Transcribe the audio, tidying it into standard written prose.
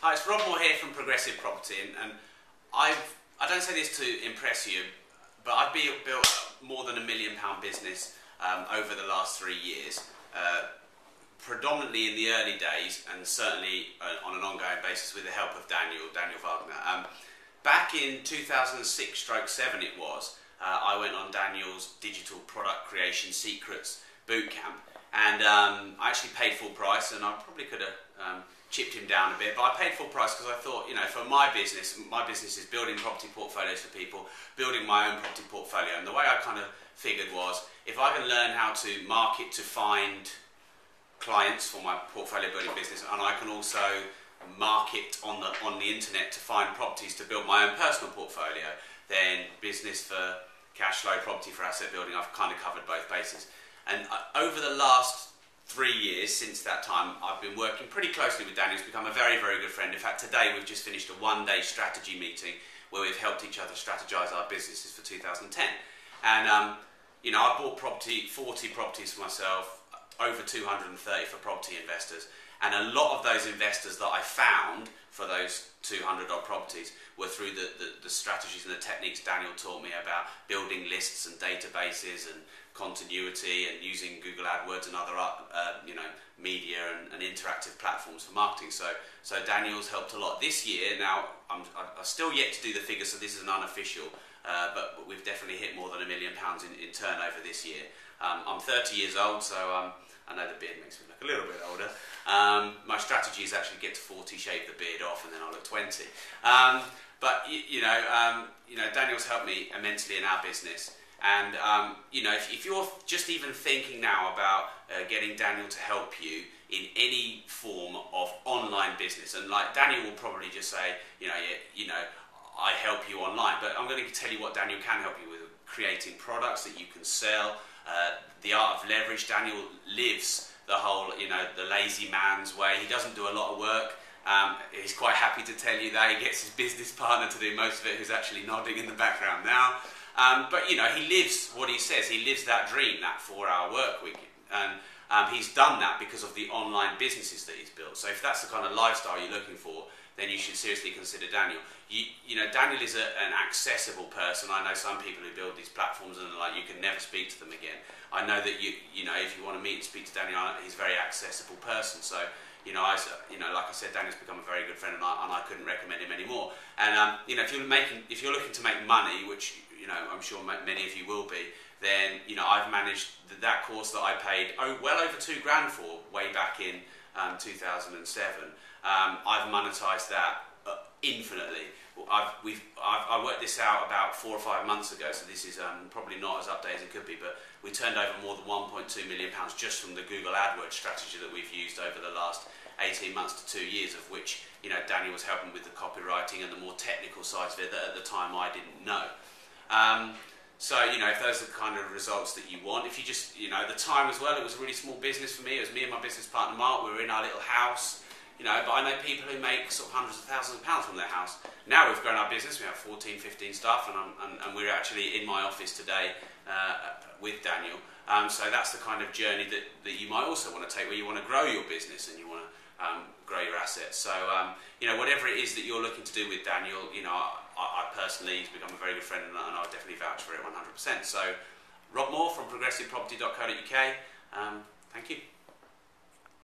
Hi, it's Rob Moore here from Progressive Property, and I don't say this to impress you, but I've built more than £1 million business over the last 3 years, predominantly in the early days, and certainly on an ongoing basis with the help of Daniel Wagner. Back in 2006/7 it was, I went on Daniel's Digital Product Creation Secrets bootcamp, and I actually paid full price, and I probably could have chipped him down a bit, but I paid full price because I thought, you know, for my business is building property portfolios for people, building my own property portfolio, and the way I kind of figured was, if I can learn how to market to find clients for my portfolio building business, and I can also market on the internet to find properties to build my own personal portfolio, then business for cash flow, property for asset building, I've kind of covered both bases. And over the last 3 years since that time, I've been working pretty closely with Daniel. He's become a very, very good friend. In fact, today we've just finished a one-day strategy meeting where we've helped each other strategize our businesses for 2010. And you know, I've bought 40 properties for myself, over 230 for property investors, and a lot of those investors that I found for those 200 odd properties were through the strategies and the techniques Daniel taught me about building lists and databases and continuity and using Google AdWords and other you know, media and interactive platforms for marketing. So Daniel's helped a lot. This year now, I'm still yet to do the figures, so this is an unofficial, but we've definitely hit more than £1 million in turnover this year. I'm 30 years old, so I know the beard makes me look a little bit older. My strategy is actually get to 40, shave the beard off, and then I'll look 20. But you know, Daniel's helped me immensely in our business. And you know, if you're just even thinking now about getting Daniel to help you in any form of online business, and like Daniel will probably just say, you know, I help you online, but I'm going to tell you what Daniel can help you with: creating products that you can sell, the art of leverage. Daniel lives the whole, you know, the lazy man's way. He doesn't do a lot of work. He's quite happy to tell you that. He gets his business partner to do most of it, who's actually nodding in the background now. But you know, he lives what he says. He lives that dream, that 4-hour work week, and he's done that because of the online businesses that he's built. So if that's the kind of lifestyle you're looking for, then you should seriously consider Daniel. You know, Daniel is an accessible person. I know some people who build these platforms and like you can never speak to them again. I know that you know, if you want to meet and speak to Daniel, he's a very accessible person. So you know, like I said, Daniel's become a very good friend, and I couldn't recommend him anymore. And you know, if you're looking to make money, which you know, I'm sure many of you will be, then you know, I've managed that course that I paid well over £2 grand for way back in 2007. I've monetized that infinitely. I worked this out about 4 or 5 months ago, so this is probably not as up to date as it could be, but we turned over more than £1.2 million just from the Google AdWords strategy that we've used over the last 18 months to 2 years, of which, you know, Daniel was helping with the copywriting and the more technical sides of it that at the time I didn't know. So, you know, if those are the kind of results that you want, if you just, you know, at the time as well, it was a really small business for me. It was me and my business partner Mark. We were in our little house, you know, but I know people who make sort of hundreds of thousands of pounds from their house. Now we've grown our business. We have 14, 15 staff, and we're actually in my office today with Daniel. So that's the kind of journey that you might also want to take, where you want to grow your business and you want to grow your assets. So, you know, whatever it is that you're looking to do with Daniel, you know, I personally, he's become a very good friend, and I'll definitely vouch for it 100%. So, Rob Moore from progressiveproperty.co.uk. Thank you.